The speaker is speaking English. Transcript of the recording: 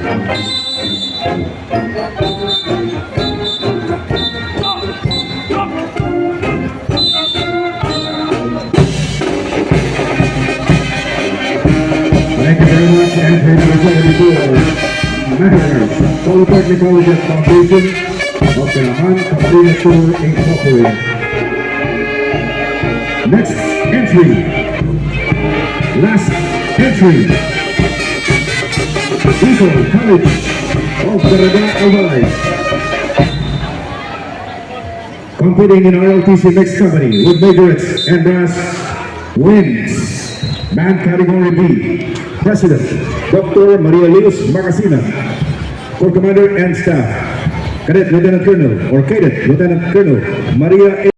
Thank you very much, and Matters, Polytechnic Colleges Foundation of Pelaman Camarines Tour Incorporated. Next entry, last entry, Eagle College of Daraga Albay. Competing in RLTC mixed company with majorettes and brass wins. Man category B, President Dr. Maria Luz Macasina, Corps Commander and Staff, Cadet Lieutenant Colonel or Cadet Lieutenant Colonel Maria